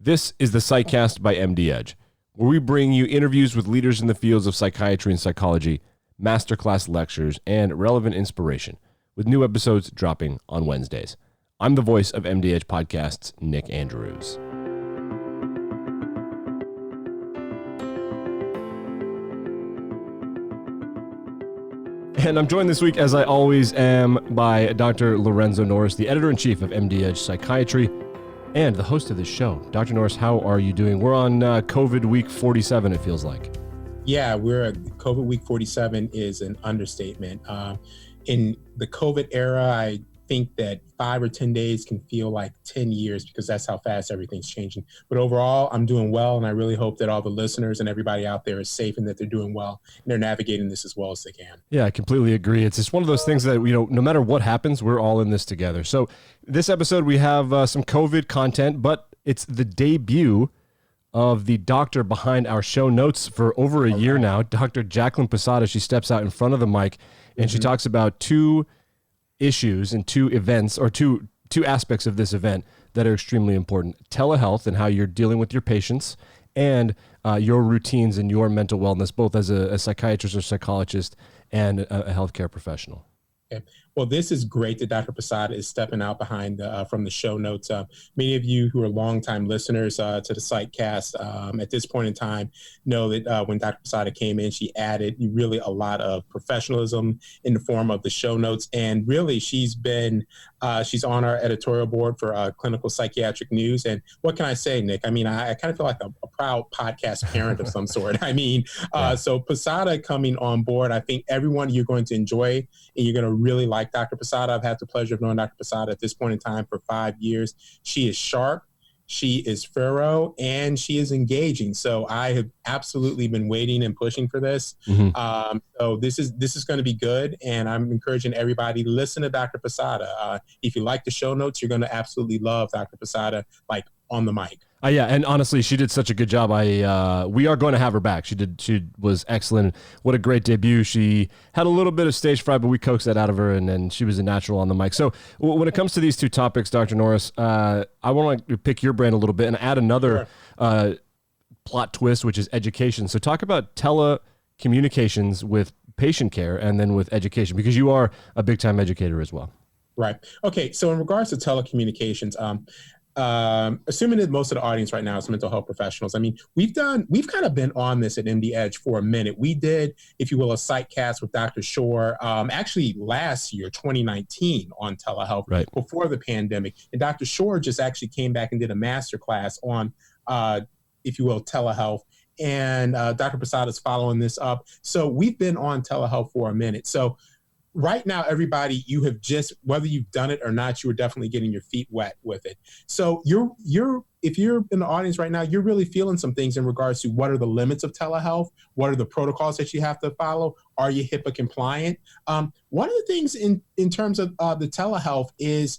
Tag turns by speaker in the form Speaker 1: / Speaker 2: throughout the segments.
Speaker 1: This is the Psychcast by MDedge, where we bring you interviews with leaders in the fields of psychiatry and psychology, masterclass lectures, and relevant inspiration, with new episodes dropping on Wednesdays. I'm the voice of MDedge Podcast's Nick Andrews. And I'm joined this week, as I always am, by Dr. Lorenzo Norris, the editor-in-chief of MDedge Psychiatry, and the host of this show. Dr. Norris, how are you doing? We're on COVID week 47, it feels like.
Speaker 2: Yeah, COVID week 47 is an understatement. In the COVID era, I think that 5 or 10 days can feel like 10 years because that's how fast everything's changing. But overall, I'm doing well, and I really hope that all the listeners and everybody out there is safe and that they're doing well and they're navigating this as well as they can.
Speaker 1: Yeah, I completely agree. It's just one of those things that, no matter what happens, we're all in this together. So this episode, we have some COVID content, but it's the debut of the doctor behind our show notes for over a year now, Dr. Jacqueline Posada. She steps out in front of the mic and she talks about two issues and two events, or two aspects of this event that are extremely important: telehealth and how you're dealing with your patients, and your routines and your mental wellness, both as a psychiatrist or psychologist and a healthcare professional.
Speaker 2: Okay. Well, this is great that Dr. Posada is stepping out behind from the show notes. Many of you who are longtime listeners to the Psychcast at this point in time know that when Dr. Posada came in, she added really a lot of professionalism in the form of the show notes. And really, she's on our editorial board for Clinical Psychiatric News. And what can I say, Nick? I mean, I kind of feel like a proud podcast parent of some sort. I mean, so Posada coming on board, I think everyone you're going to enjoy, and you're going to really like Dr. Posada. I've had the pleasure of knowing Dr. Posada at this point in time for 5 years. She is sharp, she is thorough, and she is engaging. So I have absolutely been waiting and pushing for this. So this is going to be good, and I'm encouraging everybody to listen to Dr. Posada. If you like the show notes, you're going to absolutely love Dr. Posada, like on the mic.
Speaker 1: Yeah, and honestly, she did such a good job. We are going to have her back. She was excellent. What a great debut. She had a little bit of stage fright, but we coaxed that out of her, and then she was a natural on the mic. So when it comes to these two topics, Dr. Norris, I want to pick your brain a little bit and add another plot twist, which is education. So talk about telecommunications with patient care and then with education, because you are a big-time educator as well.
Speaker 2: Right. Okay, so in regards to telecommunications, assuming that most of the audience right now is mental health professionals, I mean, we've kind of been on this at MDedge for a minute. We did, if you will, a Psychcast with Dr. Shore, actually last year, 2019, on telehealth, before the pandemic. And Dr. Shore just actually came back and did a masterclass on, if you will, telehealth. And Dr. Posada is following this up. So we've been on telehealth for a minute. So right now, everybody, you have just, whether you've done it or not, you are definitely getting your feet wet with it. So if you're in the audience right now, you're really feeling some things in regards to what are the limits of telehealth, what are the protocols that you have to follow, are you HIPAA compliant? One of the things in terms of the telehealth is,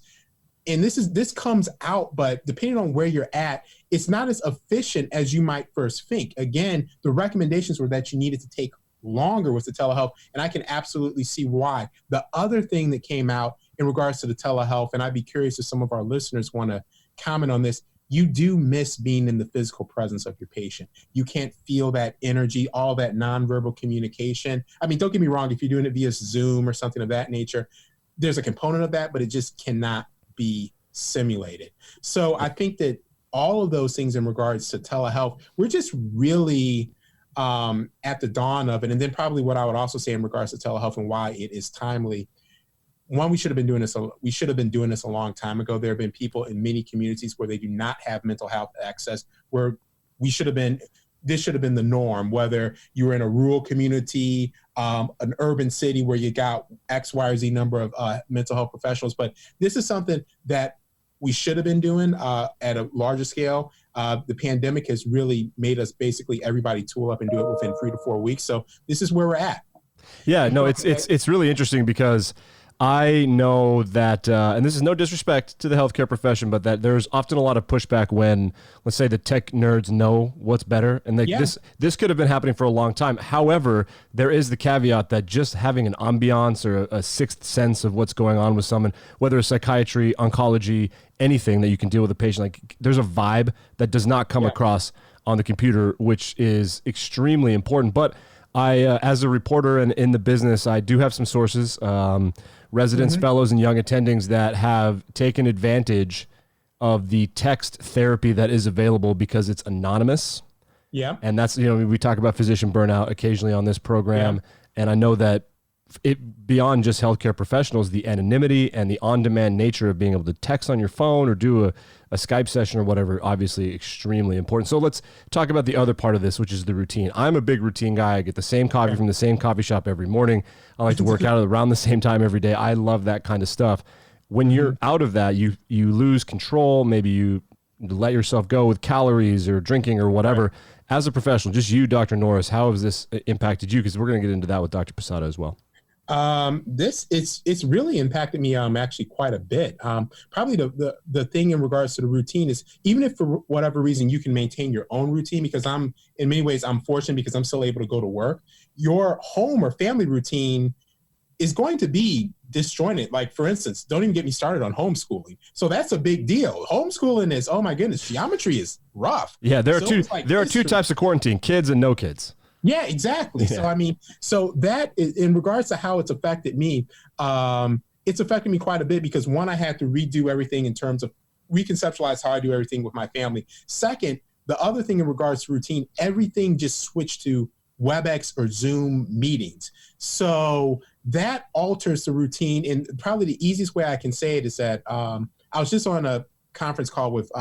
Speaker 2: and this comes out, but depending on where you're at, it's not as efficient as you might first think. Again, the recommendations were that you needed to take longer with the telehealth, and I can absolutely see why. The other thing that came out in regards to the telehealth, and I'd be curious if some of our listeners want to comment on this, you do miss being in the physical presence of your patient. You can't feel that energy, all that nonverbal communication. I mean, don't get me wrong, if you're doing it via Zoom or something of that nature, there's a component of that, but it just cannot be simulated. So I think that all of those things in regards to telehealth, we're just really at the dawn of it. And then probably what I would also say in regards to telehealth and why it is timely. One, we should have been doing this a long time ago. There have been people in many communities where they do not have mental health access, where this should have been the norm, whether you were in a rural community, an urban city where you got X, Y, or Z number of mental health professionals. But this is something that we should have been doing at a larger scale. The pandemic has really made us basically everybody tool up and do it within 3 to 4 weeks. So this is where we're at.
Speaker 1: Yeah, no, it's really interesting because I know that, and this is no disrespect to the healthcare profession, but that there's often a lot of pushback when, let's say, the tech nerds know what's better, and this could have been happening for a long time. However, there is the caveat that just having an ambiance or a sixth sense of what's going on with someone, whether it's psychiatry, oncology, anything that you can deal with a patient, like there's a vibe that does not come across on the computer, which is extremely important. But I, as a reporter and in the business, I do have some sources, residents, fellows, and young attendings that have taken advantage of the text therapy that is available because it's anonymous.
Speaker 2: Yeah.
Speaker 1: And that's, we talk about physician burnout occasionally on this program. Yeah. And I know that it beyond just healthcare professionals, the anonymity and the on-demand nature of being able to text on your phone or do a Skype session or whatever, obviously extremely important. So let's talk about the other part of this, which is the routine. I'm a big routine guy. I get the same coffee from the same coffee shop every morning. I like to work out around the same time every day. I love that kind of stuff. When you're out of that, you lose control. Maybe you let yourself go with calories or drinking or whatever. Right. As a professional, just you, Dr. Norris, how has this impacted you? Because we're going to get into that with Dr. Posada as well.
Speaker 2: It's really impacted me actually quite a bit. Probably the thing in regards to the routine is, even if for whatever reason you can maintain your own routine, because in many ways I'm fortunate because I'm still able to go to work, your home or family routine is going to be disjointed. Like, for instance, don't even get me started on homeschooling. So that's a big deal. Homeschooling is, oh my goodness, geometry is rough.
Speaker 1: Yeah, there are two types of quarantine: kids and no kids.
Speaker 2: Yeah, exactly. Yeah. So that is, in regards to how it's affected me, it's affected me quite a bit because one, I had to redo everything in terms of reconceptualize how I do everything with my family. Second, the other thing in regards to routine, everything just switched to WebEx or Zoom meetings. So that alters the routine. And probably the easiest way I can say it is that I was just on a conference call with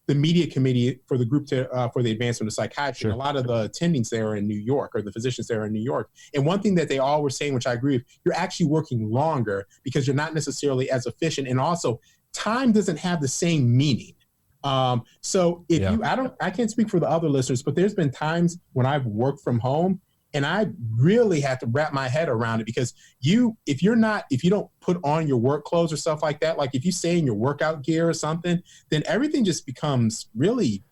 Speaker 2: the media committee for the group for the advancement of psychiatry. Sure. And a lot of the attendings there are in New York, or the physicians there are in New York. And one thing that they all were saying, which I agree with, you're actually working longer because you're not necessarily as efficient. And also time doesn't have the same meaning. So if I can't speak for the other listeners, but there's been times when I've worked from home and I really had to wrap my head around it because if you don't put on your work clothes or stuff like that, like if you stay in your workout gear or something, then everything just becomes really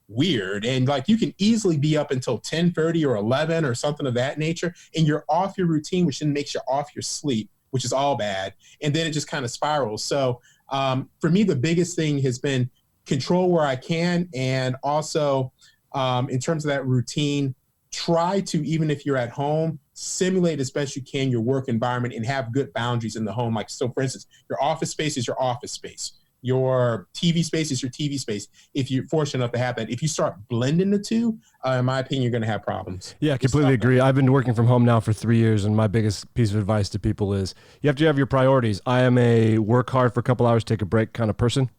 Speaker 2: weird. And like you can easily be up until 10:30 or 11 or something of that nature, and you're off your routine, which then makes you off your sleep, which is all bad. And then it just kind of spirals. So for me, the biggest thing has been control where I can, and also in terms of that routine, try to, even if you're at home, simulate as best you can your work environment and have good boundaries in the home. Like, so for instance, your office space is your office space. Your TV space is your TV space. If you're fortunate enough to have that, if you start blending the two, in my opinion, you're going to have problems.
Speaker 1: Yeah, completely agree. I've been working from home now for 3 years, and my biggest piece of advice to people is you have to have your priorities. I am a work hard for a couple hours, take a break kind of person.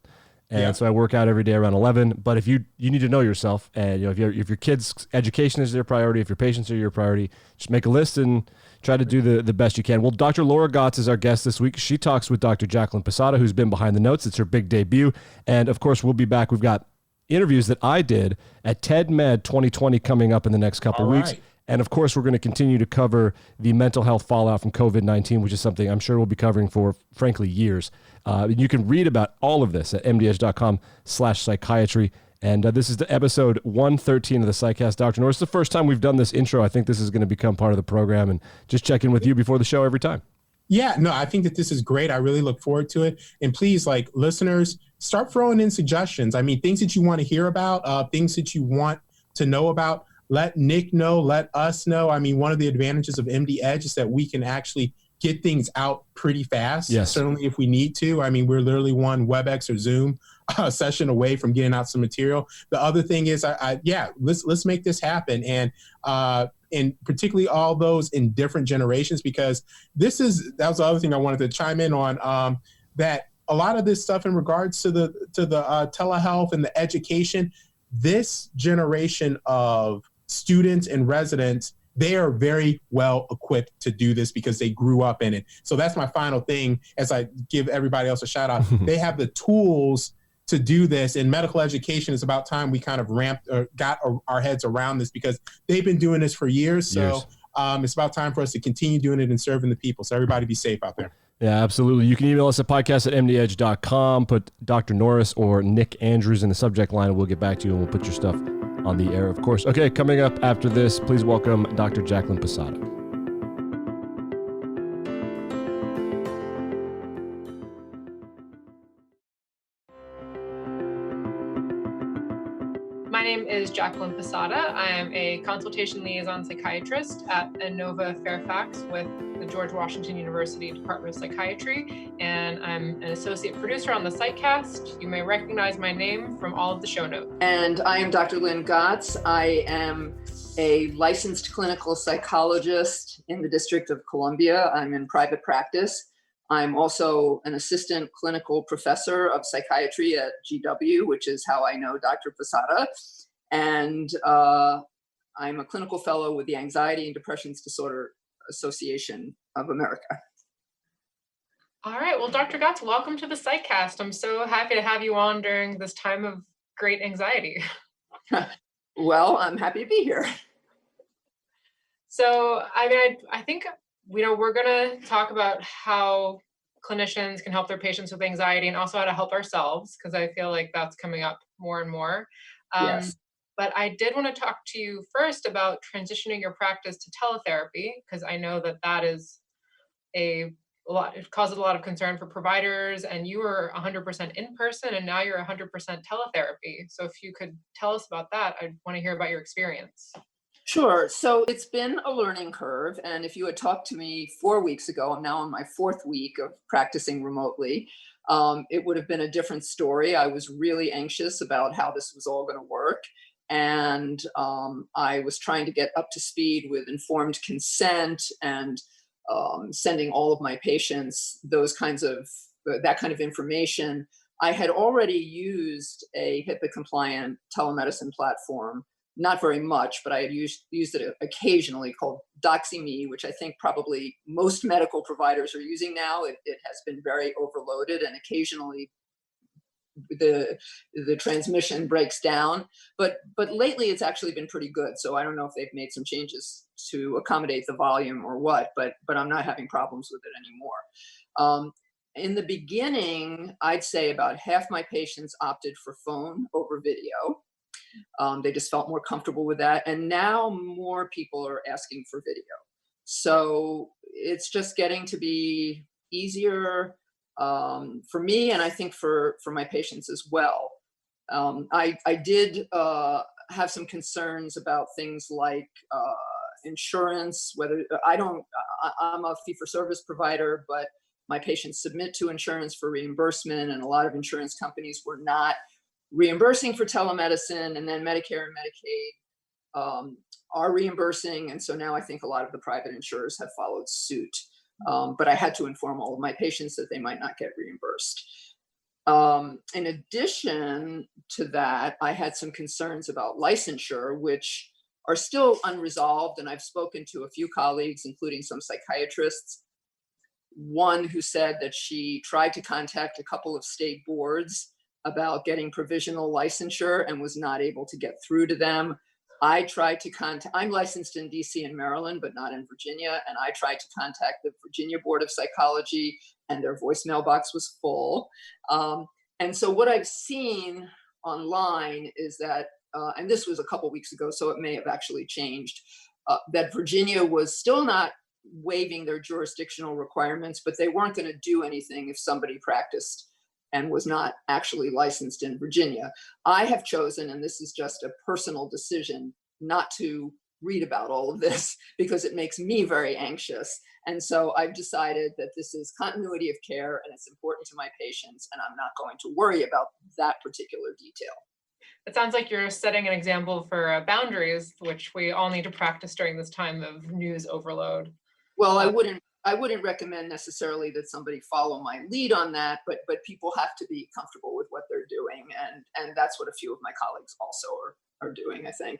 Speaker 1: And so I work out every day around 11. But if you need to know yourself, and if your kids' education is their priority, if your patients are your priority, just make a list and try to do the best you can. Well, Dr. Lynne Gots is our guest this week. She talks with Dr. Jacqueline Posada, who's been behind the notes. It's her big debut. And of course, we'll be back. We've got interviews that I did at TED Med 2020 coming up in the next couple of weeks. And of course, we're going to continue to cover the mental health fallout from COVID-19, which is something I'm sure we'll be covering for, frankly, years. You can read about all of this at mdedge.com/psychiatry. And this is the episode 113 of the Psychcast. Dr. Norris, it's the first time we've done this intro. I think this is going to become part of the program, and just check in with you before the show every time.
Speaker 2: Yeah, no, I think that this is great. I really look forward to it. And please, like, listeners, start throwing in suggestions. I mean, things that you want to hear about, things that you want to know about. Let Nick know, let us know. I mean, one of the advantages of MDedge is that we can actually get things out pretty fast, certainly if we need to. I mean, we're literally one WebEx or Zoom session away from getting out some material. The other thing is, let's make this happen. And particularly all those in different generations, because that was the other thing I wanted to chime in on, that a lot of this stuff in regards to the telehealth and the education, this generation of students and residents, they are very well equipped to do this because they grew up in it. So that's my final thing as I give everybody else a shout out. They have the tools to do this, and medical education is about time we kind of got our heads around this because they've been doing this for years. So it's about time for us to continue doing it and serving the people. So everybody be safe out there.
Speaker 1: Yeah, absolutely. You can email us at podcast@mdedge.com. Put Dr. Norris or Nick Andrews in the subject line, and we'll get back to you, and we'll put your stuff on the air, of course. Okay, coming up after this, please welcome Dr. Jacqueline Posada.
Speaker 3: My name is Jacqueline Posada. I am a consultation liaison psychiatrist at Inova Fairfax with the George Washington University Department of Psychiatry, and I'm an associate producer on the Psychcast. You may recognize my name from all of the show notes.
Speaker 4: And I am Dr. Lynne Gots. I am a licensed clinical psychologist in the District of Columbia. I'm in private practice. I'm also an assistant clinical professor of psychiatry at GW, which is how I know Dr. Posada. And I'm a clinical fellow with the Anxiety and Depressions Disorder Association of America.
Speaker 3: All right. Well, Dr. Gots, welcome to the Psychcast. I'm so happy to have you on during this time of great anxiety.
Speaker 4: Well, I'm happy to be here.
Speaker 3: So, I think we're going to talk about how clinicians can help their patients with anxiety and also how to help ourselves, because I feel like that's coming up more and more.
Speaker 4: Yes.
Speaker 3: But I did want to talk to you first about transitioning your practice to teletherapy, because I know that is it causes a lot of concern for providers, and you were 100% in person and now you're 100% teletherapy. So if you could tell us about that, I'd want to hear about your experience.
Speaker 4: Sure. So it's been a learning curve. And if you had talked to me 4 weeks ago, I'm now on my 4th week of practicing remotely, it would have been a different story. I was really anxious about how this was all going to work. And I was trying to get up to speed with informed consent and sending all of my patients that kind of information. I had already used a HIPAA compliant telemedicine platform. Not very much, but I had used it occasionally, called DoxyMe, which I think probably most medical providers are using now. It has been very overloaded, and occasionally the transmission breaks down. But lately it's actually been pretty good. So I don't know if they've made some changes to accommodate the volume or what, but I'm not having problems with it anymore. In the beginning, I'd say about half my patients opted for phone over video. They just felt more comfortable with that. And now more people are asking for video. So it's just getting to be easier for me, and I think for my patients as well. I did have some concerns about things like insurance, whether I'm a fee-for-service provider, but my patients submit to insurance for reimbursement, and a lot of insurance companies were not reimbursing for telemedicine, and then Medicare and Medicaid are reimbursing. And so now I think a lot of the private insurers have followed suit. But I had to inform all of my patients that they might not get reimbursed. In addition to that, I had some concerns about licensure, which are still unresolved. And I've spoken to a few colleagues, including some psychiatrists. One who said that she tried to contact a couple of state boards about getting provisional licensure and was not able to get through to them. I tried to I'm licensed in DC and Maryland, but not in Virginia. And I tried to contact the Virginia Board of Psychology, and their voicemail box was full. And so what I've seen online is that, and this was a couple weeks ago, so it may have actually changed, that Virginia was still not waiving their jurisdictional requirements, but they weren't going to do anything if somebody practiced and was not actually licensed in Virginia. I have chosen, and this is just a personal decision, not to read about all of this because it makes me very anxious. And so I've decided that this is continuity of care and it's important to my patients, and I'm not going to worry about that particular detail.
Speaker 3: It sounds like you're setting an example for boundaries, which we all need to practice during this time of news overload.
Speaker 4: Well, I wouldn't recommend necessarily that somebody follow my lead on that, but people have to be comfortable with what they're doing, and that's what a few of my colleagues also are doing, I think.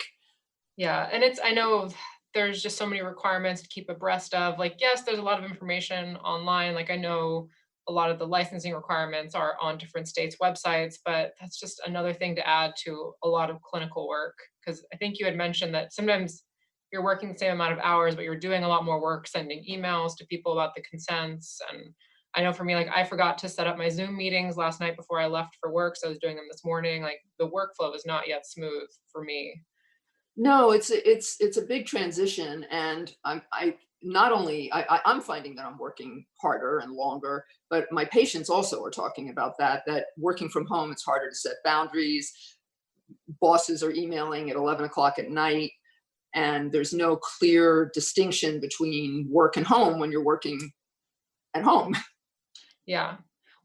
Speaker 3: Yeah, and I know there's just so many requirements to keep abreast of. Like, yes, there's a lot of information online. Like, I know a lot of the licensing requirements are on different states' websites, but that's just another thing to add to a lot of clinical work. Because I think you had mentioned that sometimes you're working the same amount of hours, but you're doing a lot more work sending emails to people about the consents. And I know for me, like I forgot to set up my Zoom meetings last night before I left for work, so I was doing them this morning. Like the workflow is not yet smooth for me.
Speaker 4: No, it's a big transition, and I'm finding that I'm working harder and longer, but my patients also are talking about that working from home, it's harder to set boundaries. Bosses are emailing at 11 o'clock at night, and there's no clear distinction between work and home when you're working at home.
Speaker 3: Yeah.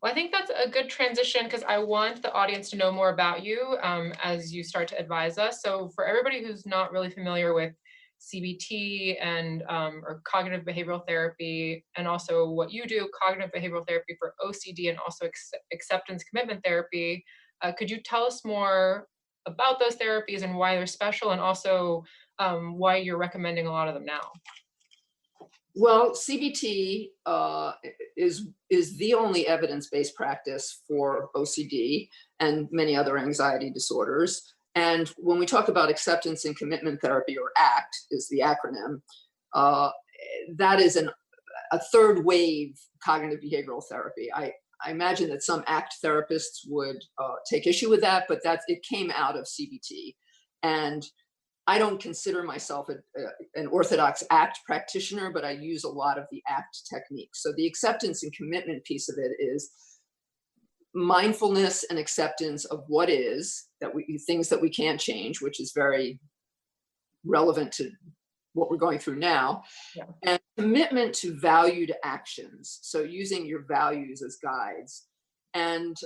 Speaker 3: Well, I think that's a good transition because I want the audience to know more about you as you start to advise us. So for everybody who's not really familiar with CBT and or cognitive behavioral therapy, and also what you do, cognitive behavioral therapy for OCD and also acceptance commitment therapy, could you tell us more about those therapies and why they're special, and also why you're recommending a lot of them now?
Speaker 4: Well, CBT is the only evidence-based practice for OCD and many other anxiety disorders. And when we talk about acceptance and commitment therapy, or ACT is the acronym, that is a third wave cognitive behavioral therapy. I imagine that some ACT therapists would take issue with that, but it came out of CBT. And I don't consider myself an orthodox ACT practitioner, but I use a lot of the ACT techniques. So the acceptance and commitment piece of it is mindfulness and acceptance of what is, things that we can't change, which is very relevant to what we're going through now. Yeah. And commitment to valued actions. So using your values as guides. And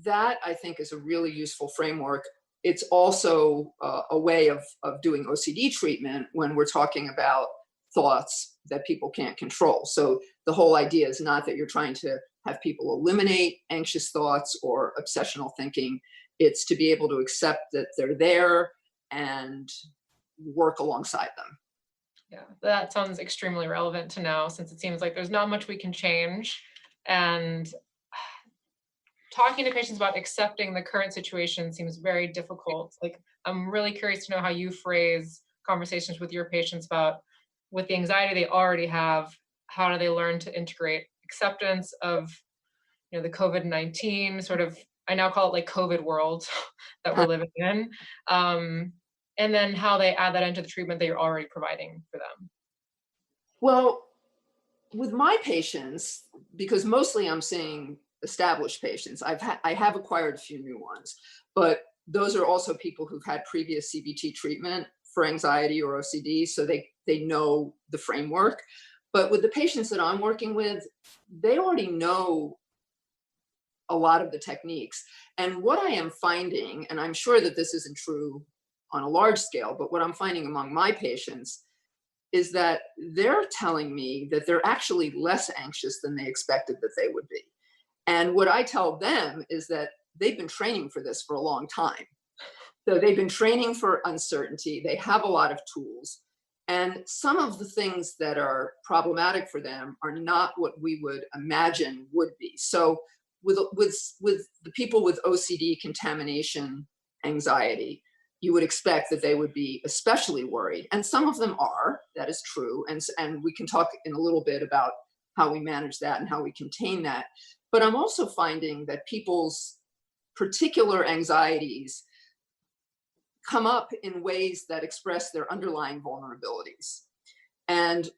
Speaker 4: that, I think, is a really useful framework. It's also a way of doing OCD treatment when we're talking about thoughts that people can't control. So the whole idea is not that you're trying to have people eliminate anxious thoughts or obsessional thinking. It's to be able to accept that they're there and work alongside them.
Speaker 3: Yeah, that sounds extremely relevant to now, since it seems like there's not much we can change. And talking to patients about accepting the current situation seems very difficult. Like, I'm really curious to know how you phrase conversations with your patients about, with the anxiety they already have, how do they learn to integrate acceptance of, the COVID-19 sort of, I now call it like COVID world that we're living in. And then how they add that into the treatment that you're already providing for them.
Speaker 4: Well, with my patients, because mostly I'm seeing established patients, I have acquired a few new ones, but those are also people who've had previous CBT treatment for anxiety or OCD, so they know the framework. But with the patients that I'm working with, they already know a lot of the techniques. And what I am finding, and I'm sure that this isn't true on a large scale, but what I'm finding among my patients is that they're telling me that they're actually less anxious than they expected that they would be. And what I tell them is that they've been training for this for a long time. So they've been training for uncertainty. They have a lot of tools. And some of the things that are problematic for them are not what we would imagine would be. So with the people with OCD, contamination, anxiety, you would expect that they would be especially worried. And some of them are, that is true. And we can talk in a little bit about how we manage that and how we contain that. But I'm also finding that people's particular anxieties come up in ways that express their underlying vulnerabilities. And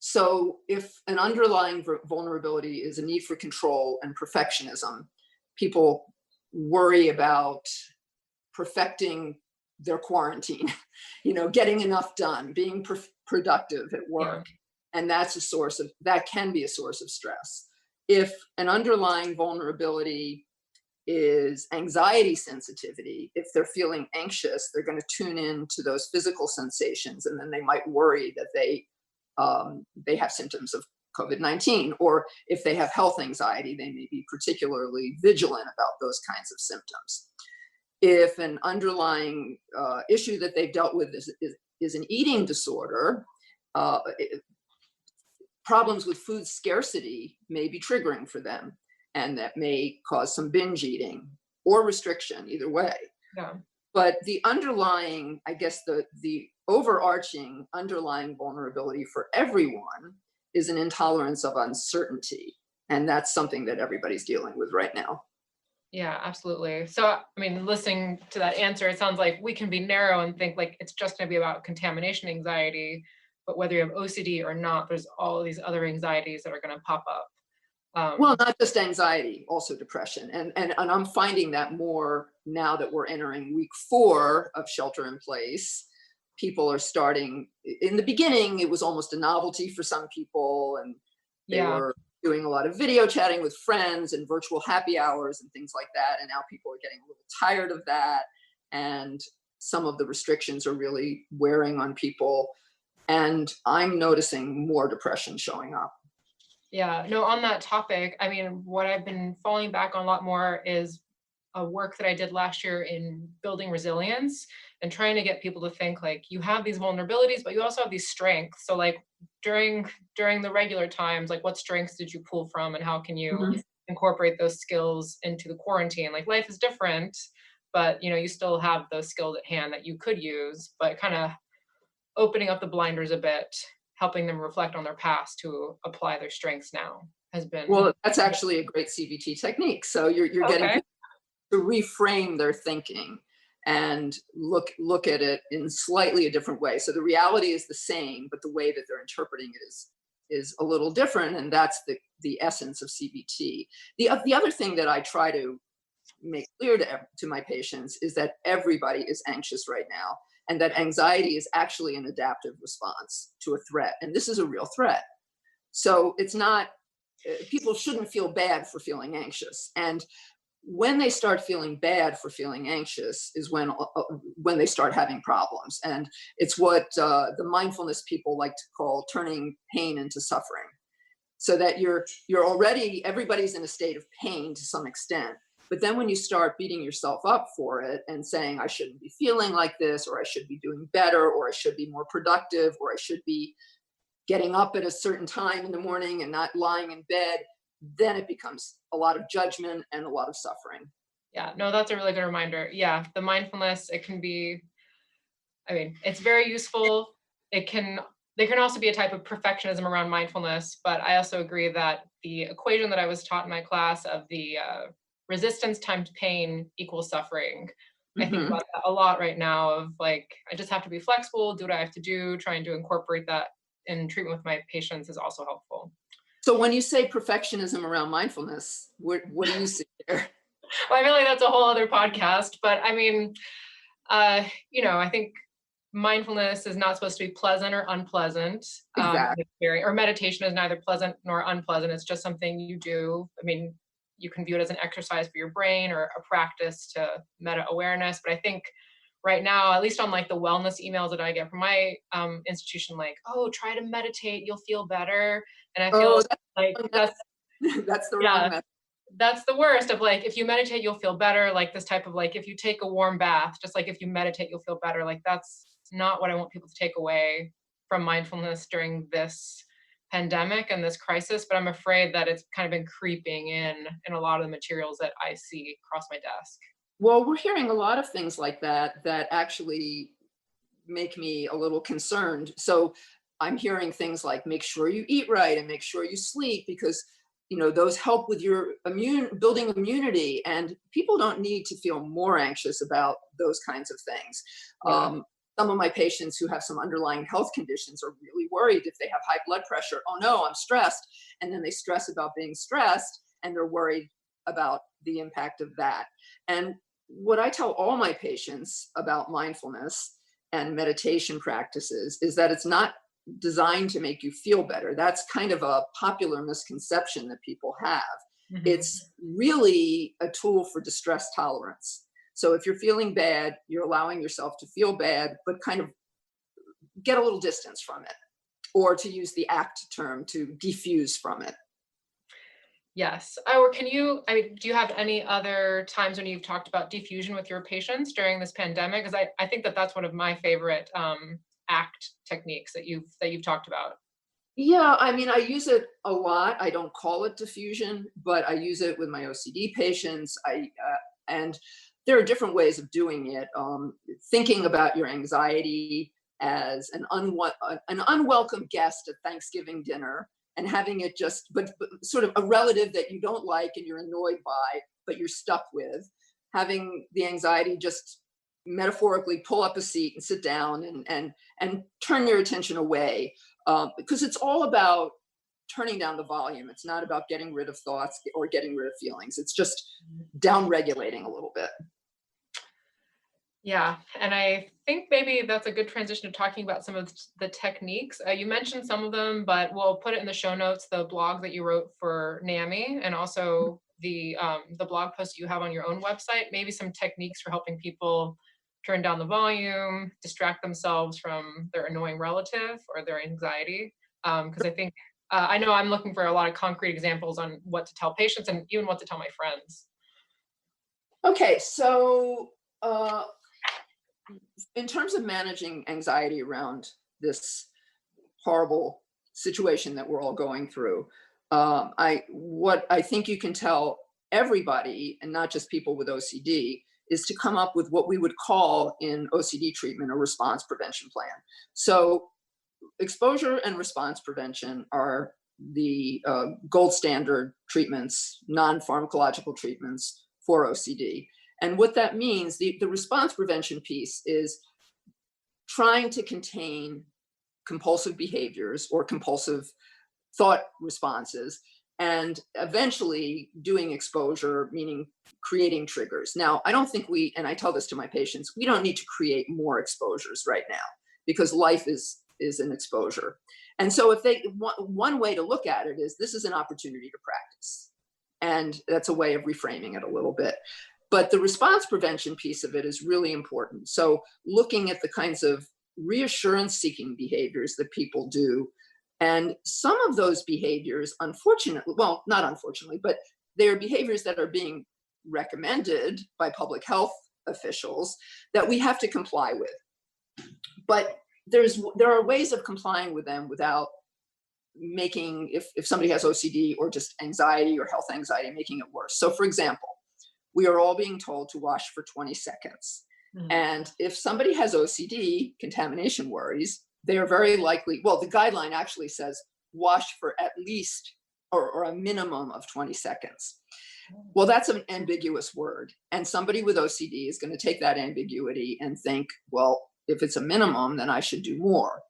Speaker 4: so if an underlying vulnerability is a need for control and perfectionism, people worry about perfecting their quarantine, getting enough done, being productive at work. Yeah. And that can be a source of stress. If an underlying vulnerability is anxiety sensitivity, if they're feeling anxious, they're going to tune in to those physical sensations, and then they might worry that they have symptoms of COVID-19. Or if they have health anxiety, they may be particularly vigilant about those kinds of symptoms. If an underlying issue that they've dealt with is an eating disorder, problems with food scarcity may be triggering for them, and that may cause some binge eating or restriction, either way. Yeah. But the underlying, I guess the overarching underlying vulnerability for everyone is an intolerance of uncertainty. And that's something that everybody's dealing with right now.
Speaker 3: Yeah, absolutely. So, I mean, listening to that answer, it sounds like we can be narrow and think like it's just going to be about contamination anxiety, but whether you have OCD or not, there's all these other anxieties that are going to pop up.
Speaker 4: Well, not just anxiety, also depression. And I'm finding that more now that we're entering week 4 of shelter in place. People are starting, in the beginning, it was almost a novelty for some people, and they were doing a lot of video chatting with friends and virtual happy hours and things like that. And now people are getting a little tired of that. And some of the restrictions are really wearing on people. And I'm noticing more depression showing up.
Speaker 3: Yeah, no, on that topic, I mean, what I've been falling back on a lot more is a work that I did last year in building resilience and trying to get people to think like you have these vulnerabilities, but you also have these strengths. So like during the regular times, like what strengths did you pull from and how can you incorporate those skills into the quarantine? Like life is different, but you still have those skills at hand that you could use, but kind of opening up the blinders a bit, helping them reflect on their past to apply their strengths now has been.
Speaker 4: Well, that's actually a great CBT technique. So you're getting people to reframe their thinking and look at it in slightly a different way. So the reality is the same, but the way that they're interpreting it is a little different, and that's the essence of CBT. The other thing that I try to make clear to my patients is that everybody is anxious right now, and that anxiety is actually an adaptive response to a threat, and this is a real threat. So it's not, people shouldn't feel bad for feeling anxious. And when they start feeling bad for feeling anxious is when they start having problems. And it's what the mindfulness people like to call turning pain into suffering. So that you're already, everybody's in a state of pain to some extent. But then when you start beating yourself up for it and saying, I shouldn't be feeling like this, or I should be doing better, or I should be more productive, or I should be getting up at a certain time in the morning and not lying in bed, then it becomes a lot of judgment and a lot of suffering.
Speaker 3: Yeah, no, that's a really good reminder. Yeah, the mindfulness, it can be, I mean, it's very useful. There can also be a type of perfectionism around mindfulness, but I also agree that the equation that I was taught in my class of the resistance times pain equals suffering. I think about that a lot right now of like, I just have to be flexible, do what I have to do, trying to incorporate that in treatment with my patients is also helpful.
Speaker 4: So when you say perfectionism around mindfulness, what do you see there?
Speaker 3: Well, I feel like that's a whole other podcast, but I mean, I think mindfulness is not supposed to be pleasant or unpleasant.
Speaker 4: Exactly.
Speaker 3: Or meditation is neither pleasant nor unpleasant. It's just something you do. I mean, you can view it as an exercise for your brain or a practice to meta awareness. But I think right now, at least on like the wellness emails that I get from my institution, like, oh, try to meditate, you'll feel better. And I feel
Speaker 4: that's the wrong method.
Speaker 3: That's the worst of like, if you meditate, you'll feel better. Like this type of like, if you take a warm bath, just like if you meditate, you'll feel better. Like that's not what I want people to take away from mindfulness during this pandemic and this crisis. But I'm afraid that it's kind of been creeping in a lot of the materials that I see across my desk.
Speaker 4: Well, we're hearing a lot of things like that actually make me a little concerned. So I'm hearing things like make sure you eat right and make sure you sleep, because those help with your building immunity, and people don't need to feel more anxious about those kinds of things. Yeah. Some of my patients who have some underlying health conditions are really worried if they have high blood pressure. Oh no, I'm stressed. And then they stress about being stressed, and they're worried about the impact of that. And what I tell all my patients about mindfulness and meditation practices is that it's not designed to make you feel better. That's kind of a popular misconception that people have. It's really a tool for distress tolerance. So if you're feeling bad, you're allowing yourself to feel bad, but kind of get a little distance from it, or to use the ACT term, to defuse from it.
Speaker 3: Yes. Or do you have any other times when you've talked about diffusion with your patients during this pandemic? Because I think that's one of my favorite ACT techniques that you've talked about.
Speaker 4: Yeah, I mean, I use it a lot. I don't call it diffusion, but I use it with my OCD patients. And there are different ways of doing it. Thinking about your anxiety as an unwelcome guest at Thanksgiving dinner, and having it just, but sort of a relative that you don't like and you're annoyed by, but you're stuck with, having the anxiety just metaphorically pull up a seat and sit down and turn your attention away, because it's all about turning down the volume. It's not about getting rid of thoughts or getting rid of feelings. It's just down regulating a little bit.
Speaker 3: Yeah, and I think maybe that's a good transition to talking about some of the techniques. You mentioned some of them, but we'll put it in the show notes, the blog that you wrote for NAMI, and also the blog post you have on your own website, maybe some techniques for helping people turn down the volume, distract themselves from their annoying relative or their anxiety. Because I think, I know I'm looking for a lot of concrete examples on what to tell patients and even what to tell my friends.
Speaker 4: Okay, so in terms of managing anxiety around this horrible situation that we're all going through, what I think you can tell everybody, and not just people with OCD, is to come up with what we would call in OCD treatment a response prevention plan. So exposure and response prevention are the gold standard treatments, non-pharmacological treatments for OCD. And what that means, the response prevention piece is trying to contain compulsive behaviors or compulsive thought responses, and eventually doing exposure, meaning creating triggers. Now, I don't think and I tell this to my patients, we don't need to create more exposures right now, because life is an exposure. And so if one way to look at it is, this is an opportunity to practice. And that's a way of reframing it a little bit. But the response prevention piece of it is really important. So looking at the kinds of reassurance-seeking behaviors that people do, and some of those behaviors, unfortunately, well, not unfortunately, but they are behaviors that are being recommended by public health officials that we have to comply with. But there are ways of complying with them without making, if somebody has OCD or just anxiety or health anxiety, making it worse. So for example, we are all being told to wash for 20 seconds. Mm-hmm. And if somebody has OCD, contamination worries, they are very likely, well, the guideline actually says wash for at least or a minimum of 20 seconds. Well, that's an ambiguous word. And somebody with OCD is going to take that ambiguity and think, well, if it's a minimum, then I should do more.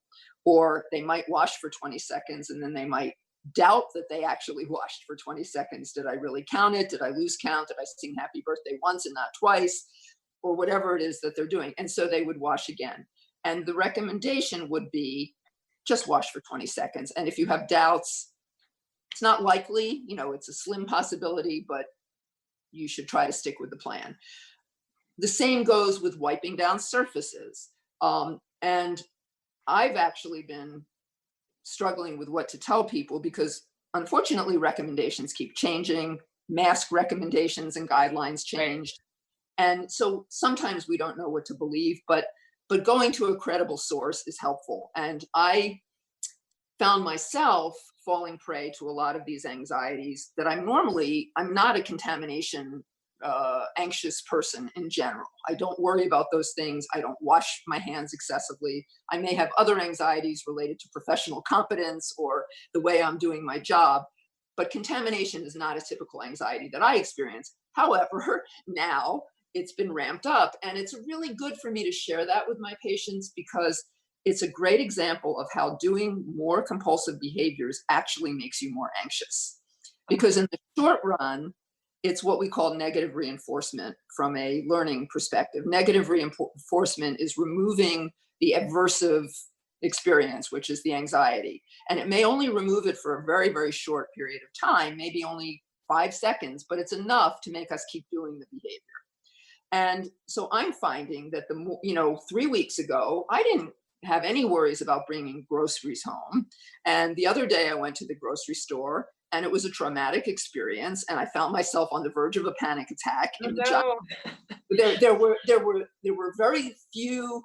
Speaker 4: Or they might wash for 20 seconds and then they might doubt that they actually washed for 20 seconds. Did I really count it? Did I lose count? Did I sing happy birthday once and not twice? Or whatever it is that they're doing. And so they would wash again. And the recommendation would be just wash for 20 seconds. And if you have doubts, it's not likely, it's a slim possibility, but you should try to stick with the plan. The same goes with wiping down surfaces. And I've actually been struggling with what to tell people because unfortunately recommendations keep changing, mask recommendations and guidelines changed. And so sometimes we don't know what to believe, but going to a credible source is helpful. And I found myself falling prey to a lot of these anxieties that I'm not a contamination anxious person in general. I don't worry about those things. I don't wash my hands excessively. I may have other anxieties related to professional competence or the way I'm doing my job, but contamination is not a typical anxiety that I experience. However, now it's been ramped up, and it's really good for me to share that with my patients because it's a great example of how doing more compulsive behaviors actually makes you more anxious. Because in the short run, it's what we call negative reinforcement from a learning perspective. Negative reinforcement is removing the aversive experience, which is the anxiety. And it may only remove it for a very, very short period of time, maybe only 5 seconds, but it's enough to make us keep doing the behavior. And so I'm finding that 3 weeks ago, I didn't have any worries about bringing groceries home. And the other day I went to the grocery store and it was a traumatic experience. And I found myself on the verge of a panic attack. There were very few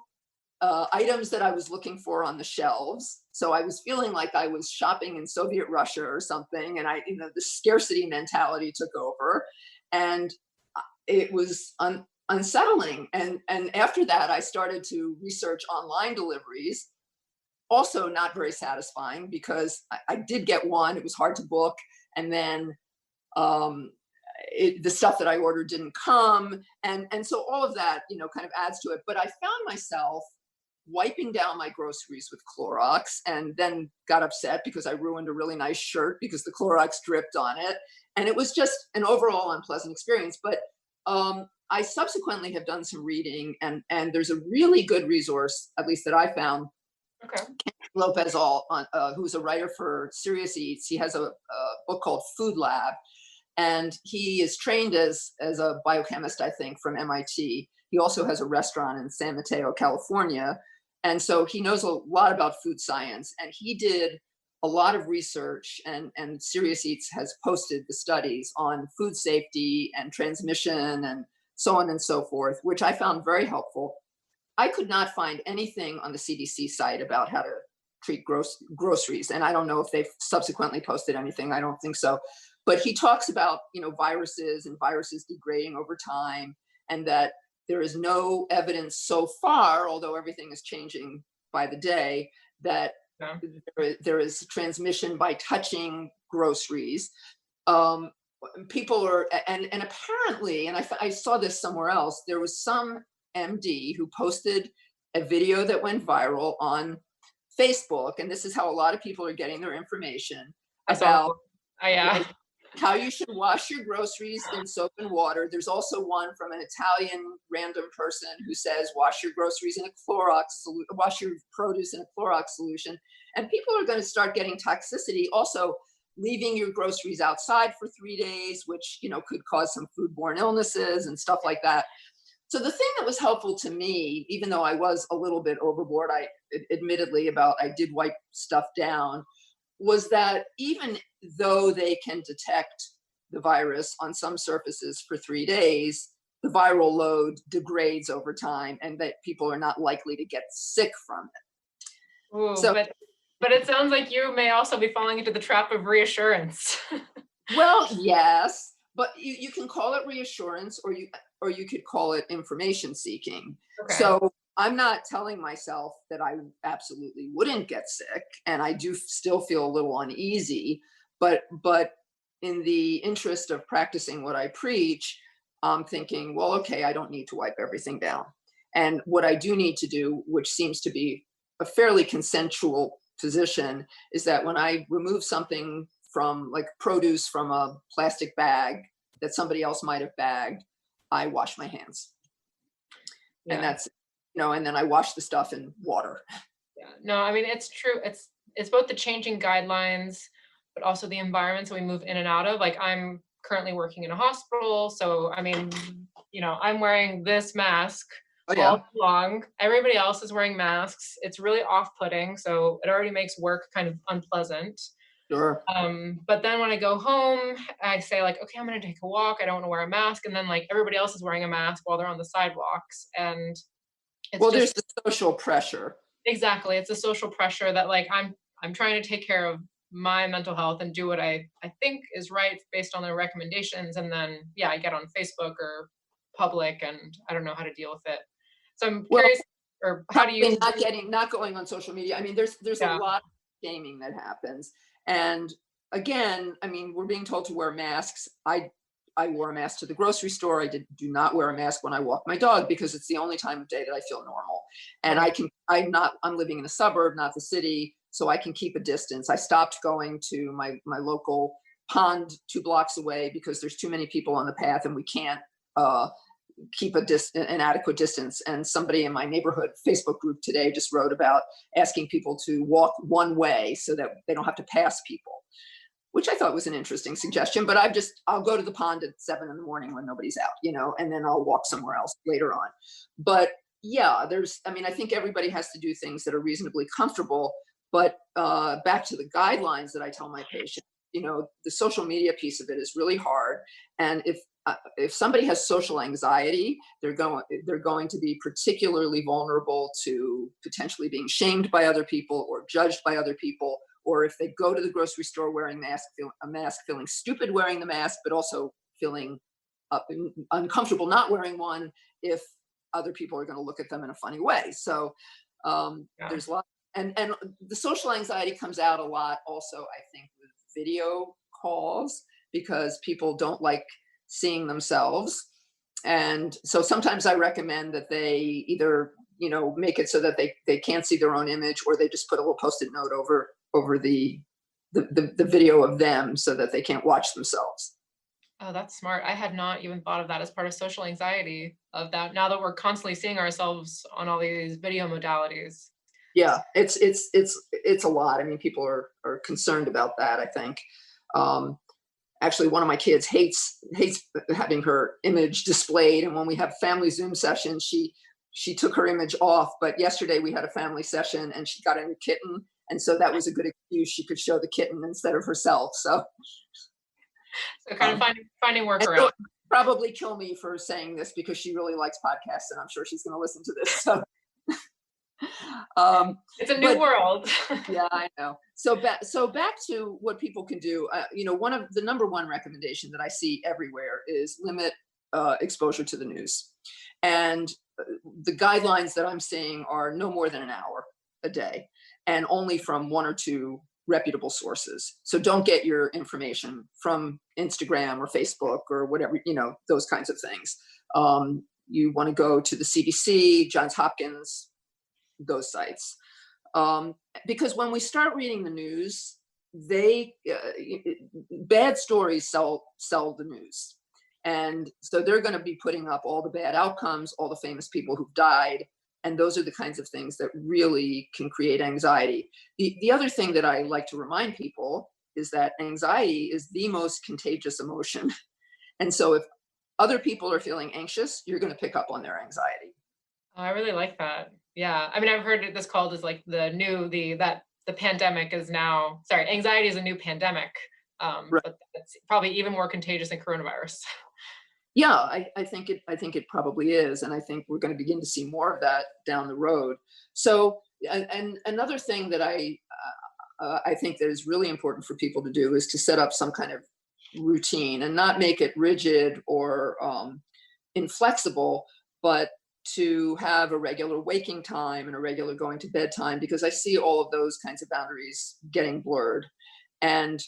Speaker 4: items that I was looking for on the shelves. So I was feeling like I was shopping in Soviet Russia or something. And the scarcity mentality took over. And it was unsettling. And after that, I started to research online deliveries. Also not very satisfying, because I did get one. It was hard to book. And then the stuff that I ordered didn't come. And so all of that, kind of adds to it. But I found myself wiping down my groceries with Clorox, and then got upset because I ruined a really nice shirt because the Clorox dripped on it. And it was just an overall unpleasant experience. But I subsequently have done some reading, and there's a really good resource, at least that I found.
Speaker 3: Okay.
Speaker 4: Lopez, who's a writer for Serious Eats. He has a book called Food Lab, and he is trained as a biochemist, I think, from MIT. He also has a restaurant in San Mateo, California. And so he knows a lot about food science, and he did a lot of research, and Serious Eats has posted the studies on food safety and transmission and so on and so forth, which I found very helpful. I could not find anything on the CDC site about how to treat groceries. And I don't know if they've subsequently posted anything. I don't think so. But he talks about, viruses and viruses degrading over time, and that there is no evidence so far, although everything is changing by the day, that there is transmission by touching groceries. People are, and apparently, and I saw this somewhere else, there was some MD who posted a video that went viral on Facebook, and this is how a lot of people are getting their information about how you should wash your groceries in soap and water. There's also one from an Italian random person who says wash your groceries in a wash your produce in a Clorox solution. And people are going to start getting toxicity. Also, leaving your groceries outside for 3 days, which could cause some foodborne illnesses and stuff like that. So the thing that was helpful to me, even though I was a little bit overboard, I did wipe stuff down, was that even though they can detect the virus on some surfaces for 3 days, the viral load degrades over time, and that people are not likely to get sick from it.
Speaker 3: Ooh, so, but it sounds like you may also be falling into the trap of reassurance.
Speaker 4: Well, yes, but you can call it reassurance, or you could call it information seeking. Okay. So I'm not telling myself that I absolutely wouldn't get sick, and I do still feel a little uneasy, but in the interest of practicing what I preach, I'm thinking, well, okay, I don't need to wipe everything down. And what I do need to do, which seems to be a fairly consensual position, is that when I remove something from, like, produce from a plastic bag that somebody else might have bagged, I wash my hands. Yeah. And that's, and then I wash the stuff in water.
Speaker 3: Yeah, no, I mean, it's true. It's both the changing guidelines, but also the environments that we move in and out of. Like, I'm currently working in a hospital. So, I mean, I'm wearing this mask all along. Everybody else is wearing masks. It's really off-putting. So it already makes work kind of unpleasant.
Speaker 4: Sure.
Speaker 3: But then when I go home, I say, like, okay, I'm going to take a walk. I don't want to wear a mask. And then, like, everybody else is wearing a mask while they're on the sidewalks. And
Speaker 4: there's the social pressure.
Speaker 3: Exactly. It's a social pressure that, like, I'm trying to take care of my mental health and do what I think is right based on their recommendations. And then, I get on Facebook or public, and I don't know how to deal with it. So I'm curious, or how do you
Speaker 4: not going on social media? I mean, there's a lot of shaming that happens. And again, I mean, we're being told to wear masks. I wore a mask to the grocery store. I do not wear a mask when I walk my dog, because it's the only time of day that I feel normal. And I'm living in a suburb, not the city, so I can keep a distance. I stopped going to my local pond 2 blocks away because there's too many people on the path, and we can't keep an adequate distance. And somebody in my neighborhood Facebook group today just wrote about asking people to walk one way so that they don't have to pass people, which I thought was an interesting suggestion. But I'll go to the pond at 7 a.m. when nobody's out, and then I'll walk somewhere else later on. But I think everybody has to do things that are reasonably comfortable. But back to the guidelines that I tell my patients, the social media piece of it is really hard. And if somebody has social anxiety, they're going to be particularly vulnerable to potentially being shamed by other people or judged by other people. Or if they go to the grocery store wearing a mask, feeling stupid wearing the mask, but also feeling uncomfortable not wearing one, if other people are going to look at them in a funny way. So there's a lot, and the social anxiety comes out a lot also, I think, with video calls, because people don't like seeing themselves. And so sometimes I recommend that they either, make it so that they can't see their own image, or they just put a little Post-it note over the video of them so that they can't watch themselves.
Speaker 3: Oh, that's smart. I had not even thought of that as part of social anxiety, of that now that we're constantly seeing ourselves on all these video modalities.
Speaker 4: Yeah, it's a lot. I mean, people are concerned about that, I think. Actually, one of my kids hates having her image displayed. And when we have family Zoom sessions, she took her image off. But yesterday we had a family session and she got a new kitten. And so that was a good excuse. She could show the kitten instead of herself. So
Speaker 3: kind of finding workarounds.
Speaker 4: So probably kill me for saying this, because she really likes podcasts and I'm sure she's going to listen to this. So
Speaker 3: it's a new world.
Speaker 4: Yeah, I know. So back to what people can do. One of the number one recommendation that I see everywhere is limit exposure to the news. And the guidelines that I'm seeing are no more than an hour a day, and only from one or two reputable sources. So don't get your information from Instagram or Facebook or whatever, those kinds of things. You want to go to the CDC, Johns Hopkins, those sites. Because when we start reading the news, bad stories sell the news. And so they're going to be putting up all the bad outcomes, all the famous people who've died. And those are the kinds of things that really can create anxiety. The other thing that I like to remind people is that anxiety is the most contagious emotion. And so if other people are feeling anxious, you're going to pick up on their anxiety.
Speaker 3: I really like that. Yeah. I mean, I've heard this called as like the pandemic is now, anxiety is a new pandemic.
Speaker 4: Right.
Speaker 3: But it's probably even more contagious than coronavirus.
Speaker 4: Yeah, I think it probably is. And I think we're going to begin to see more of that down the road. So, and another thing that I think that is really important for people to do is to set up some kind of routine, and not make it rigid or inflexible, but to have a regular waking time and a regular going to bed time, because I see all of those kinds of boundaries getting blurred. And,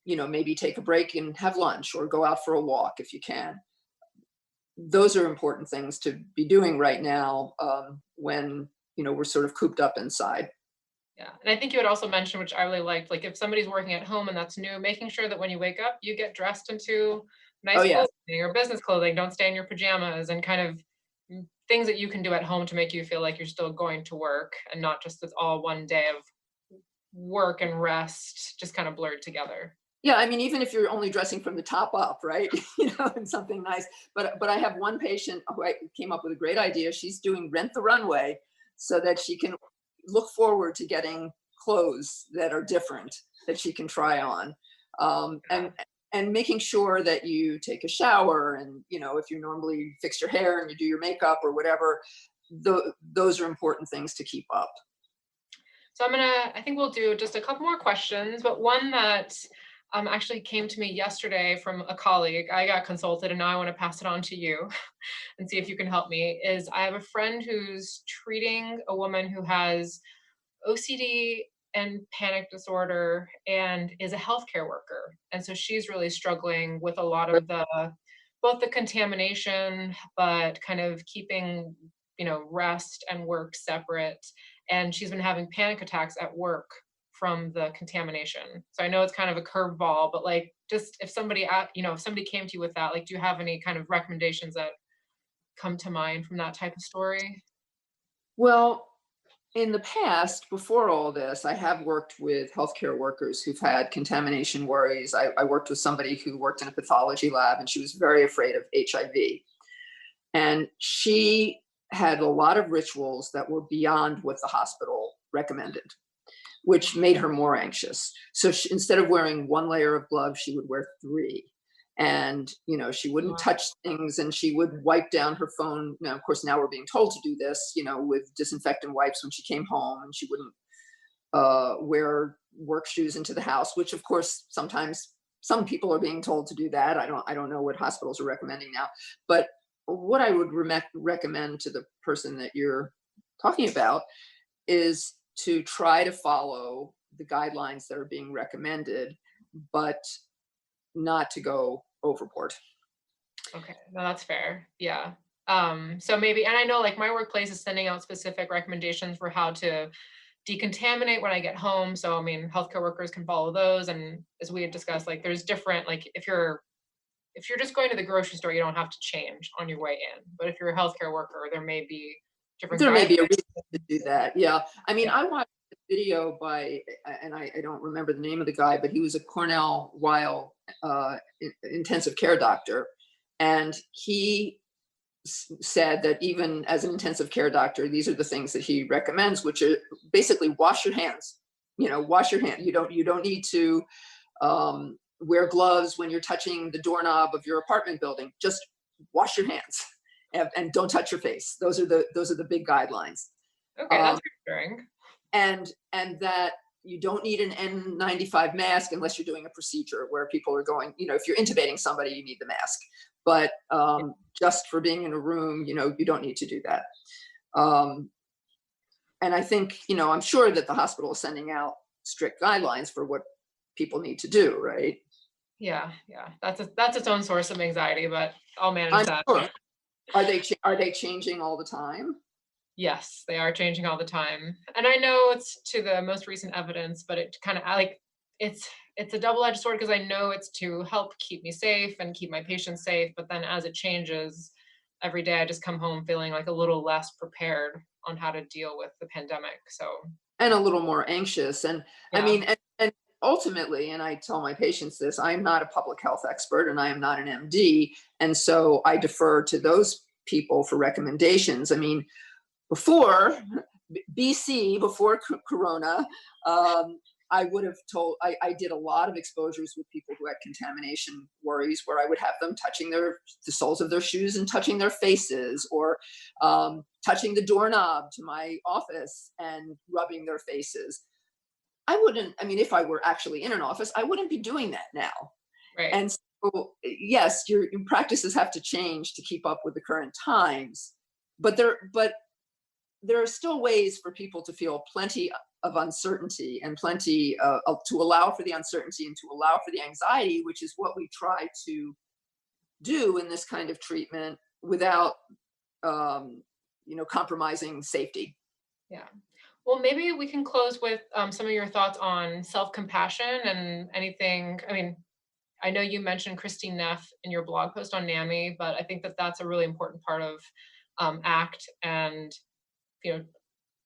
Speaker 4: maybe take a break and have lunch, or go out for a walk if you can. Those are important things to be doing right now, when, we're sort of cooped up inside.
Speaker 3: Yeah. And I think you had also mentioned, which I really liked, like if somebody's working at home and that's new, making sure that when you wake up, you get dressed into nice clothing or business clothing. Don't stay in your pajamas, and kind of things that you can do at home to make you feel like you're still going to work, and not just it's all one day of work and rest, just kind of blurred together.
Speaker 4: Yeah, I mean, even if you're only dressing from the top up, right? And something nice. But I have one patient who came up with a great idea. She's doing Rent the Runway so that she can look forward to getting clothes that are different that she can try on. And making sure that you take a shower, and, if you normally fix your hair and you do your makeup or whatever, those are important things to keep up.
Speaker 3: So I think we'll do just a couple more questions, but one that actually came to me yesterday from a colleague. I got consulted, and now I want to pass it on to you and see if you can help me. Is I have a friend who's treating a woman who has OCD and panic disorder and is a healthcare worker. And so she's really struggling with a lot of both the contamination, but kind of keeping, rest and work separate. And she's been having panic attacks at work from the contamination. So I know it's kind of a curveball, but like, just if somebody came to you with that, like, do you have any kind of recommendations that come to mind from that type of story?
Speaker 4: Well, in the past, before all this, I have worked with healthcare workers who've had contamination worries. I worked with somebody who worked in a pathology lab, and she was very afraid of HIV. And she had a lot of rituals that were beyond what the hospital recommended, which made her more anxious. So instead of wearing one layer of gloves, she would wear 3. And, she wouldn't touch things, and she would wipe down her phone. Now, of course, now we're being told to do this, with disinfectant wipes when she came home, and she wouldn't wear work shoes into the house, which of course, sometimes some people are being told to do that. I don't know what hospitals are recommending now, but what I would recommend to the person that you're talking about is to try to follow the guidelines that are being recommended, but not to go overboard.
Speaker 3: Okay, no, that's fair. Yeah. So maybe, and I know like my workplace is sending out specific recommendations for how to decontaminate when I get home. So, I mean, healthcare workers can follow those. And as we had discussed, like there's different, like if you're just going to the grocery store, you don't have to change on your way in. But if you're a healthcare worker, there may be different
Speaker 4: There may be a
Speaker 3: guidelines.
Speaker 4: reason to do that. Yeah. I mean,
Speaker 3: Yeah.
Speaker 4: I watched a video by, and I don't remember the name of the guy, but he was a Cornell Weill intensive care doctor. And he said that even as an intensive care doctor, these are the things that he recommends, which are basically wash your hands. Wash your hand. You don't need to wear gloves when you're touching the doorknob of your apartment building. Just wash your hands and don't touch your face. Those are the big guidelines.
Speaker 3: Okay, that's reassuring.
Speaker 4: And that you don't need an N95 mask unless you're doing a procedure where people are going, if you're intubating somebody, you need the mask. But just for being in a room, you don't need to do that. And I think, I'm sure that the hospital is sending out strict guidelines for what people need to do, right?
Speaker 3: Yeah. That's its own source of anxiety, but I'll manage
Speaker 4: I'm
Speaker 3: that.
Speaker 4: sure. Are they changing all the time?
Speaker 3: Yes, they are changing all the time. And I know it's to the most recent evidence, but it kind of it's a double-edged sword because I know it's to help keep me safe and keep my patients safe. But then as it changes every day, I just come home feeling like a little less prepared on how to deal with the pandemic. So,
Speaker 4: and a little more anxious. And
Speaker 3: yeah.
Speaker 4: I mean, and ultimately, and I tell my patients this, I am not a public health expert and I am not an MD. And so I defer to those people for recommendations. I mean, before BC, before Corona, I would have I did a lot of exposures with people who had contamination worries where I would have them touching the soles of their shoes and touching their faces, or touching the doorknob to my office and rubbing their faces. If I were actually in an office, I wouldn't be doing that now.
Speaker 3: Right.
Speaker 4: And so, yes, your practices have to change to keep up with the current times, but there are still ways for people to feel plenty of uncertainty and plenty to allow for the uncertainty and to allow for the anxiety, which is what we try to do in this kind of treatment without, compromising safety.
Speaker 3: Yeah. Well, maybe we can close with some of your thoughts on self-compassion and anything. I mean, I know you mentioned Christine Neff in your blog post on NAMI, but I think that that's a really important part of ACT and,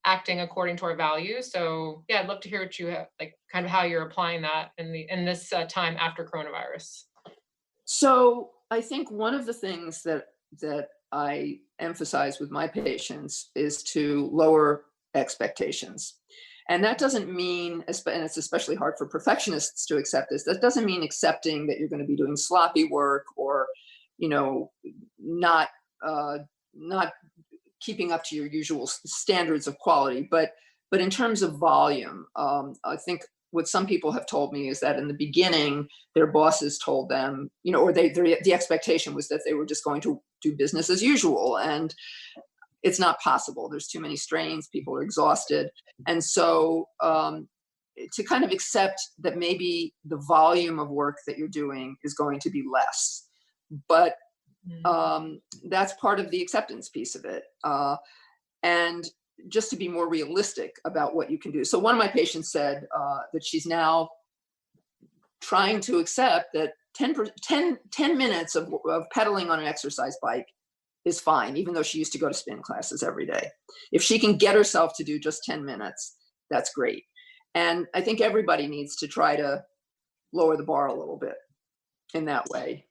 Speaker 3: acting according to our values. So yeah, I'd love to hear what you have, like kind of how you're applying that in this time after coronavirus.
Speaker 4: So I think one of the things that I emphasize with my patients is to lower expectations. And that doesn't mean, and it's especially hard for perfectionists to accept this, that doesn't mean accepting that you're going to be doing sloppy work or, not keeping up to your usual standards of quality. But in terms of volume, I think what some people have told me is that in the beginning, their bosses told them, or the expectation was that they were just going to do business as usual. And it's not possible. There's too many strains. People are exhausted. And so to kind of accept that maybe the volume of work that you're doing is going to be less. But that's part of the acceptance piece of it. And just to be more realistic about what you can do. So one of my patients said that she's now trying to accept that 10 minutes of pedaling on an exercise bike is fine, even though she used to go to spin classes every day. If she can get herself to do just 10 minutes, that's great. And I think everybody needs to try to lower the bar a little bit in that way.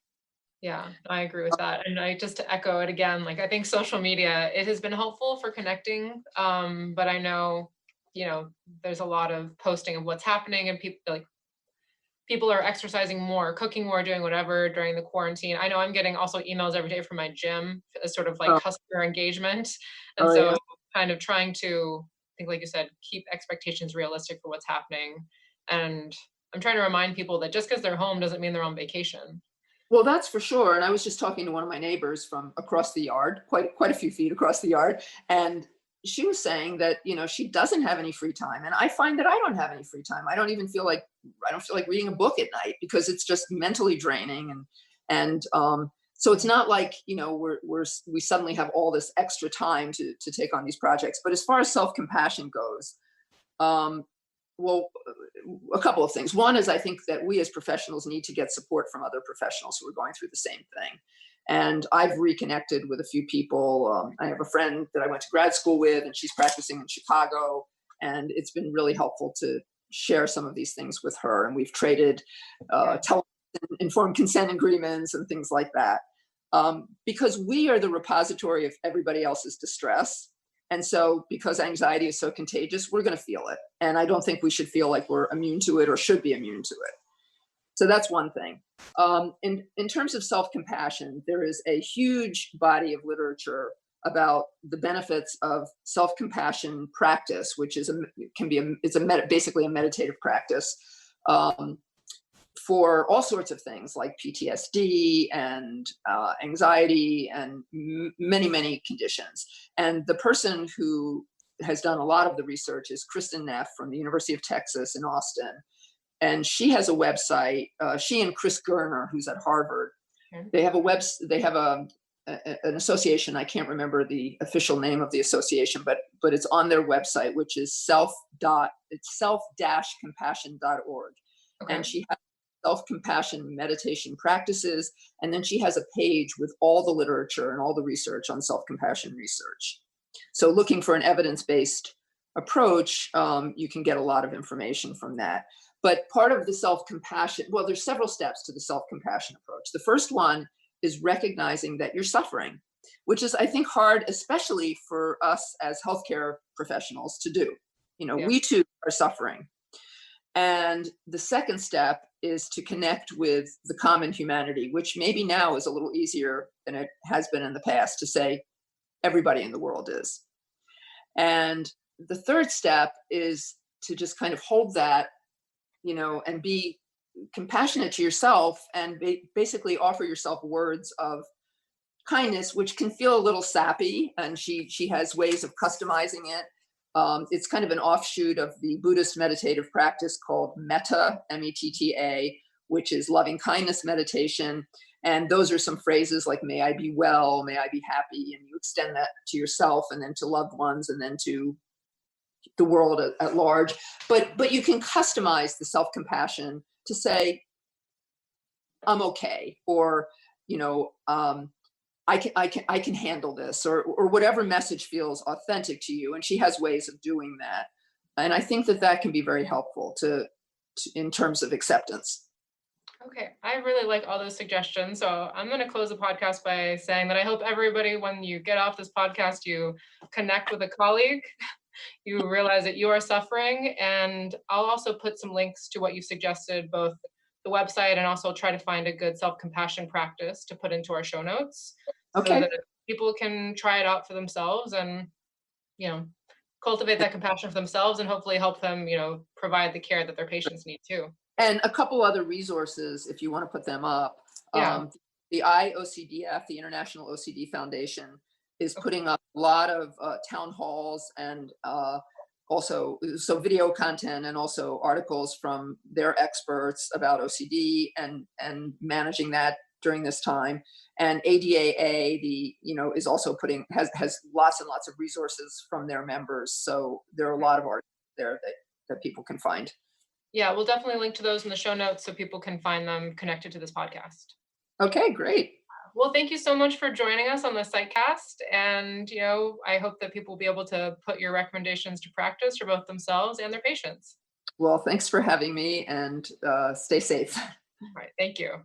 Speaker 3: Yeah, I agree with that. And just to echo it again, like I think social media, it has been helpful for connecting. But I know, there's a lot of posting of what's happening and people are exercising more, cooking more, doing whatever during the quarantine. I know I'm getting also emails every day from my gym as sort of like customer engagement. And kind of trying to, I think like you said, keep expectations realistic for what's happening. And I'm trying to remind people that just because they're home doesn't mean they're on vacation.
Speaker 4: Well, that's for sure. And I was just talking to one of my neighbors from across the yard, quite a few feet across the yard, and she was saying that, she doesn't have any free time, and I find that I don't have any free time. I don't feel like reading a book at night because it's just mentally draining, and so it's not like we suddenly have all this extra time to take on these projects. But as far as self-compassion goes, well, a couple of things. One is I think that we as professionals need to get support from other professionals who are going through the same thing. And I've reconnected with a few people. I have a friend that I went to grad school with, and she's practicing in Chicago. And it's been really helpful to share some of these things with her. And we've traded informed consent agreements and things like that. Because we are the repository of everybody else's distress. And so because anxiety is so contagious, we're going to feel it. And I don't think we should feel like we're immune to it or should be immune to it. So that's one thing. In terms of self-compassion, there is a huge body of literature about the benefits of self-compassion practice, which is basically a meditative practice for all sorts of things like PTSD and anxiety and many, many conditions. And the person who has done a lot of the research is Kristen Neff from the University of Texas in Austin. And she has a website, she and Chris Gerner, who's at Harvard, they have an association. I can't remember the official name of the association, but it's on their website, which is self-compassion.org. Okay. And she has self-compassion meditation practices. And then she has a page with all the literature and all the research on self-compassion research. So looking for an evidence-based approach, you can get a lot of information from that. But part of the self-compassion, well, there's several steps to the self-compassion approach. The first one is recognizing that you're suffering, which is, I think, hard, especially for us as healthcare professionals to do. We too are suffering. And the second step is to connect with the common humanity, which maybe now is a little easier than it has been in the past to say everybody in the world is. And the third step is to just kind of hold that, and be compassionate to yourself and basically offer yourself words of kindness, which can feel a little sappy. And she has ways of customizing it. It's kind of an offshoot of the Buddhist meditative practice called metta, M-E-T-T-A, which is loving kindness meditation. And those are some phrases like, may I be well, may I be happy. And you extend that to yourself and then to loved ones and then to the world at large. But you can customize the self-compassion to say, I'm okay, or, I can handle this, or whatever message feels authentic to you. And she has ways of doing that. And I think that can be very helpful in terms of acceptance.
Speaker 3: Okay, I really like all those suggestions. So I'm going to close the podcast by saying that I hope everybody, when you get off this podcast, you connect with a colleague, you realize that you are suffering. And I'll also put some links to what you suggested, both the website and also try to find a good self-compassion practice to put into our show notes. Okay. So that people can try it out for themselves and, cultivate that compassion for themselves and hopefully help them, provide the care that their patients need too.
Speaker 4: And a couple other resources, if you want to put them up. Yeah. The IOCDF, the International OCD Foundation, is putting up a lot of town halls and also video content and also articles from their experts about OCD and managing that during this time. And ADAA, is also has lots and lots of resources from their members. So there are a lot of articles there that people can find.
Speaker 3: Yeah, we'll definitely link to those in the show notes so people can find them connected to this podcast.
Speaker 4: Okay, great.
Speaker 3: Well, thank you so much for joining us on the Psychcast. And, I hope that people will be able to put your recommendations to practice for both themselves and their patients.
Speaker 4: Well, thanks for having me and stay safe.
Speaker 3: All right. Thank you.